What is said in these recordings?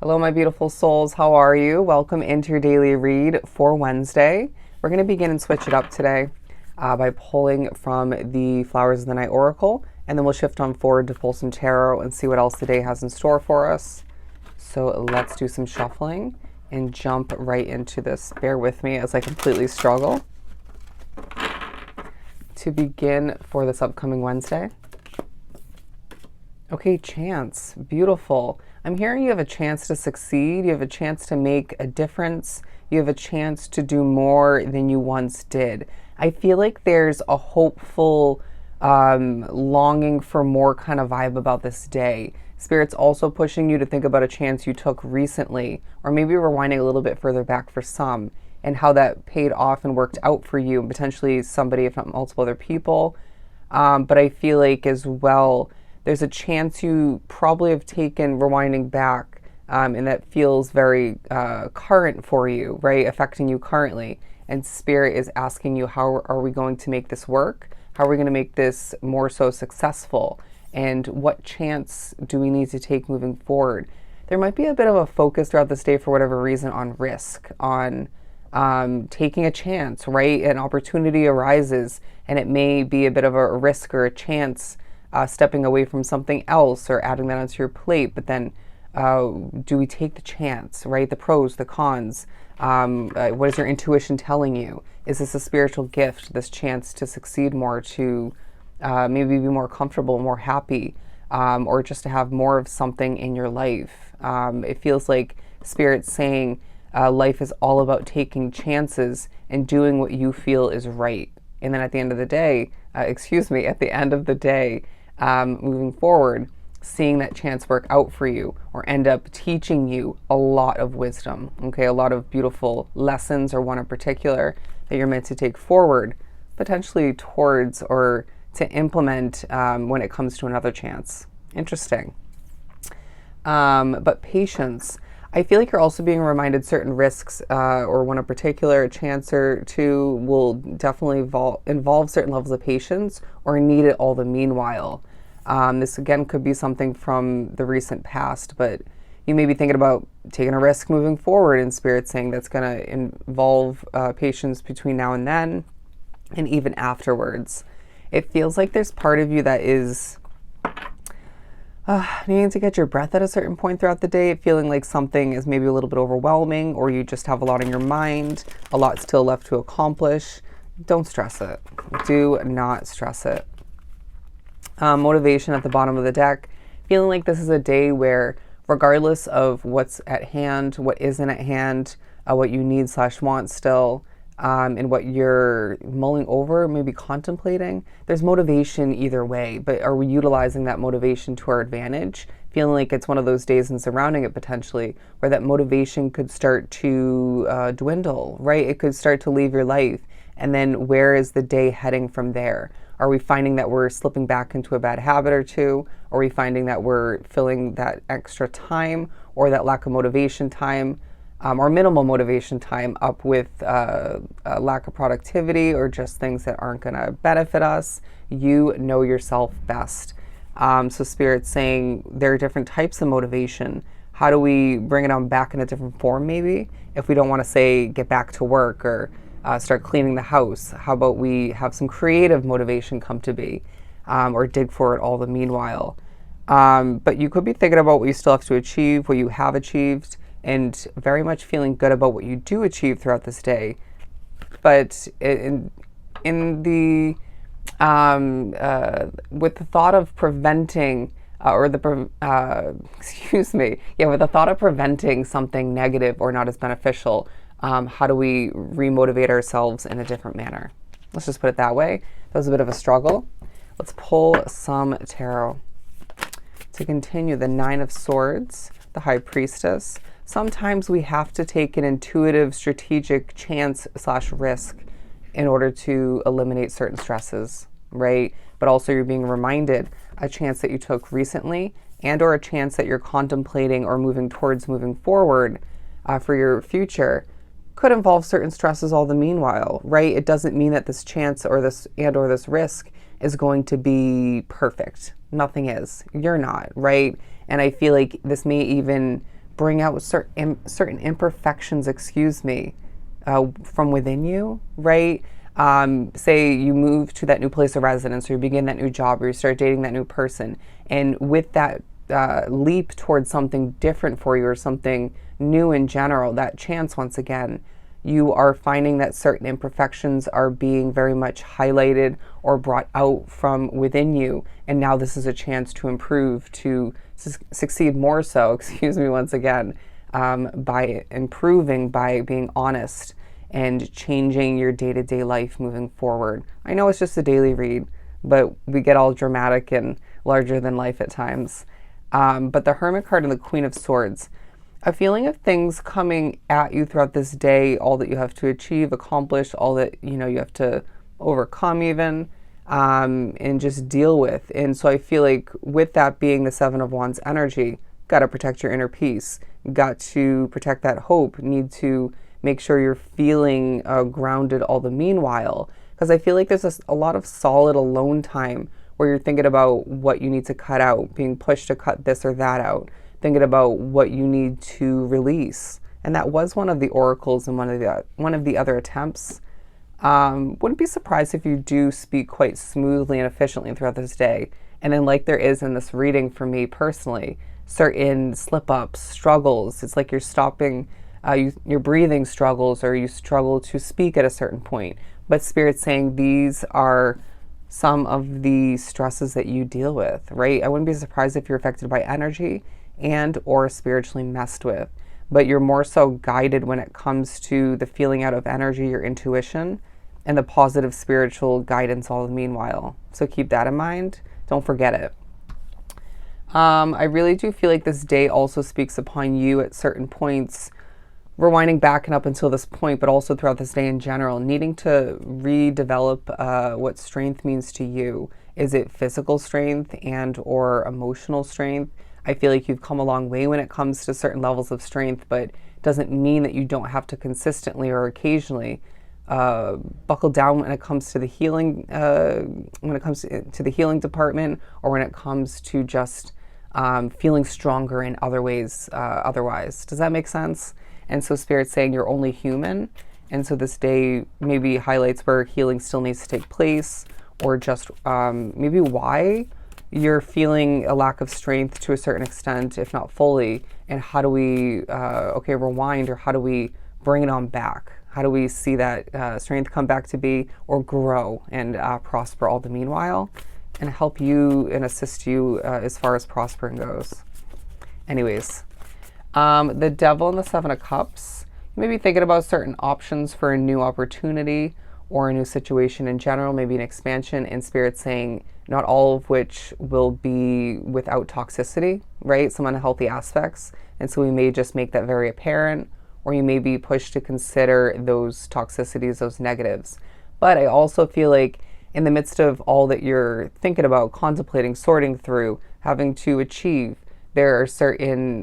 Hello, my beautiful souls. How are you? Welcome into your daily read for Wednesday. We're going to begin and switch it up today by pulling from the Flowers of the Night Oracle, and then we'll shift on forward to pull some tarot and see what else the day has in store for us. So let's do some shuffling and jump right into this. Bear with me as I completely struggle to begin for this upcoming Wednesday. Okay, chance. Beautiful. I'm hearing you have a chance to succeed. You have a chance to make a difference. You have a chance to do more than you once did. I feel like there's a hopeful longing for more kind of vibe about this day. Spirit's also pushing you to think about a chance you took recently, or maybe rewinding a little bit further back for some, and how that paid off and worked out for you and potentially somebody, if not multiple other people. But I feel like as well, there's a chance you probably have taken rewinding back, and that feels very current for you, right? Affecting you currently. And Spirit is asking you, how are we going to make this work? How are we going to make this more so successful? And what chance do we need to take moving forward? There might be a bit of a focus throughout this day, for whatever reason, on risk, on taking a chance, right? An opportunity arises, and it may be a bit of a risk or a chance. Stepping away from something else or adding that onto your plate, but then do we take the chance, right? The pros, the cons. What is your intuition telling you? Is this a spiritual gift, this chance to succeed more, to maybe be more comfortable, more happy, or just to have more of something in your life? It feels like Spirit's saying life is all about taking chances and doing what you feel is right. And then at the end of the day, moving forward, seeing that chance work out for you or end up teaching you a lot of wisdom, okay? A lot of beautiful lessons, or one in particular that you're meant to take forward, potentially towards or to implement when it comes to another chance. Interesting. But patience. I feel like you're also being reminded certain risks, or one in particular, a chance or two, will definitely involve certain levels of patience or need it all the meanwhile. This again could be something from the recent past, but you may be thinking about taking a risk moving forward, and Spirit saying that's going to involve patience between now and then and even afterwards. It feels like there's part of you that is needing to get your breath at a certain point throughout the day, feeling like something is maybe a little bit overwhelming, or you just have a lot on your mind, a lot still left to accomplish. Don't stress it. Do not stress it. Motivation at the bottom of the deck, feeling like this is a day where, regardless of what's at hand, what isn't at hand, what you need / want still, and what you're mulling over, maybe contemplating, there's motivation either way. But are we utilizing that motivation to our advantage? Feeling like it's one of those days, and surrounding it potentially, where that motivation could start to dwindle, right? It could start to leave your life. And then where is the day heading from there? Are we finding that we're slipping back into a bad habit or two? Are we finding that we're filling that extra time or that lack of motivation time, or minimal motivation time, up with a lack of productivity or just things that aren't going to benefit us? You know yourself best. So Spirit's saying there are different types of motivation. How do we bring it on back in a different form maybe? If we don't want to say get back to work or start cleaning the house, how about we have some creative motivation come to be, or dig for it all the meanwhile? But you could be thinking about what you still have to achieve, what you have achieved, and very much feeling good about what you do achieve throughout this day. But in the with the thought of preventing with the thought of preventing something negative or not as beneficial, how do we remotivate ourselves in a different manner? Let's just put it that way. That was a bit of a struggle. Let's pull some tarot. To continue, the Nine of Swords, the High Priestess. Sometimes we have to take an intuitive, strategic chance / risk in order to eliminate certain stresses, right? But also you're being reminded a chance that you took recently, and or a chance that you're contemplating or moving forward for your future, could involve certain stresses all the meanwhile, right? It doesn't mean that this chance or this risk is going to be perfect. Nothing is. You're not, right? And I feel like this may even bring out certain imperfections, from within you, right? Say you move to that new place of residence, or you begin that new job, or you start dating that new person, and with that leap towards something different for you, or something new in general, that chance once again, you are finding that certain imperfections are being very much highlighted or brought out from within you. And now this is a chance to improve, to succeed more so, excuse me, once again, by improving, by being honest and changing your day-to-day life moving forward. I know it's just a daily read, but we get all dramatic and larger than life at times. But the Hermit card and the Queen of Swords, a feeling of things coming at you throughout this day, all that you have to achieve, accomplish, all that you have to overcome even, and just deal with. And so I feel like with that being the Seven of Wands energy, got to protect your inner peace, got to protect that hope, need to make sure you're feeling grounded all the meanwhile. Because I feel like there's a lot of solid alone time where you're thinking about what you need to cut out, being pushed to cut this or that out, thinking about what you need to release. And that was one of the oracles in one of the other attempts. Wouldn't be surprised if you do speak quite smoothly and efficiently throughout this day. And then, like there is in this reading for me personally, certain slip-ups, struggles. It's like you're stopping, your breathing struggles, or you struggle to speak at a certain point. But Spirit's saying these are some of the stresses that you deal with, right? I wouldn't be surprised if you're affected by energy and or spiritually messed with, but you're more so guided when it comes to the feeling out of energy, your intuition, and the positive spiritual guidance all the meanwhile. So keep that in mind. Don't forget it. I really do feel like this day also speaks upon you at certain points, rewinding back and up until this point, but also throughout this day in general, needing to redevelop what strength means to you. Is it physical strength and or emotional strength? I feel like you've come a long way when it comes to certain levels of strength, but it doesn't mean that you don't have to consistently or occasionally buckle down when it comes to the healing, to the healing department, or when it comes to just feeling stronger in other ways otherwise. Does that make sense? And so Spirit's saying you're only human. And so this day maybe highlights where healing still needs to take place, or just maybe why you're feeling a lack of strength to a certain extent, if not fully. And how do we, rewind, or how do we bring it on back? How do we see that strength come back to be, or grow and prosper all the meanwhile, and help you and assist you as far as prospering goes? Anyways, the Devil and the Seven of Cups, you may be thinking about certain options for a new opportunity or a new situation in general, maybe an expansion, and Spirit saying not all of which will be without toxicity, right? Some unhealthy aspects. And so we may just make that very apparent, or you may be pushed to consider those toxicities, those negatives. But I also feel like in the midst of all that you're thinking about, contemplating, sorting through, having to achieve, there are certain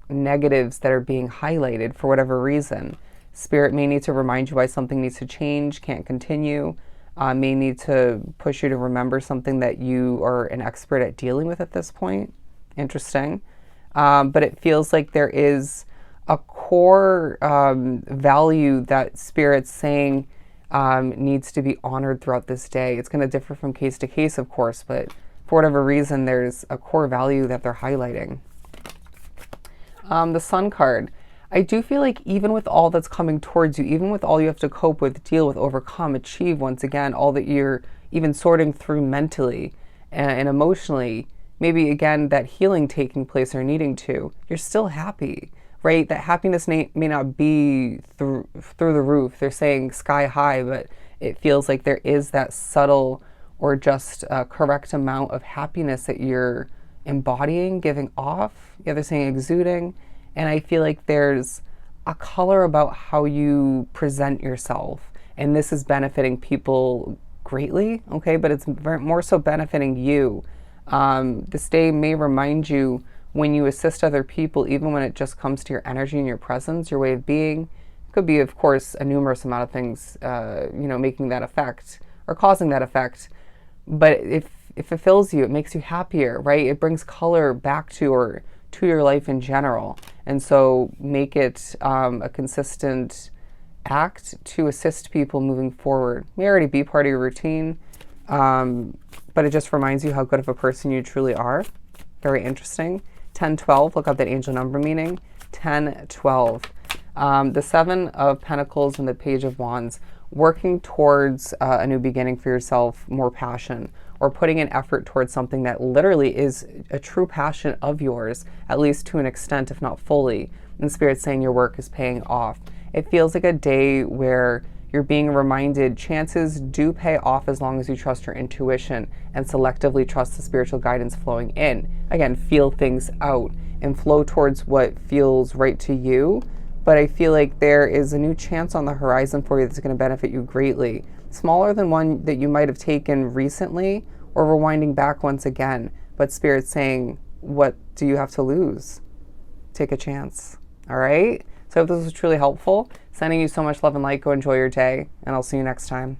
negatives that are being highlighted for whatever reason. Spirit may need to remind you why something needs to change, can't continue, may need to push you to remember something that you are an expert at dealing with at this point. Interesting. But it feels like there is a core value that Spirit's saying needs to be honored throughout this day. It's going to differ from case to case, of course, but for whatever reason, there's a core value that they're highlighting. The Sun card. I do feel like even with all that's coming towards you, even with all you have to cope with, deal with, overcome, achieve, once again, all that you're even sorting through mentally and emotionally, maybe again that healing taking place or needing to, you're still happy, right? That happiness may not be through the roof. They're saying sky high, but it feels like there is that subtle or just correct amount of happiness that you're embodying, giving off. Yeah, they're saying exuding. And I feel like there's a color about how you present yourself. And this is benefiting people greatly, okay? But it's more so benefiting you. This day may remind you when you assist other people, even when it just comes to your energy and your presence, your way of being. It could be, of course, a numerous amount of things, making that effect or causing that effect. But if it fulfills you, it makes you happier, right? It brings color back to or to your life in general. And so make it a consistent act to assist people moving forward. It may already be part of your routine, but it just reminds you how good of a person you truly are. Very interesting. 1012, look up that angel number meaning. 1012. The Seven of Pentacles and the Page of Wands, working towards a new beginning for yourself, more passion, or putting an effort towards something that literally is a true passion of yours, at least to an extent, if not fully. And Spirit's saying your work is paying off. It feels like a day where you're being reminded chances do pay off as long as you trust your intuition and selectively trust the spiritual guidance flowing in. Again, feel things out and flow towards what feels right to you. But I feel like there is a new chance on the horizon for you that's going to benefit you greatly. Smaller than one that you might have taken recently, or rewinding back once again. But Spirit's saying, what do you have to lose? Take a chance. All right? So I hope this was truly helpful. Sending you so much love and light. Go enjoy your day, and I'll see you next time.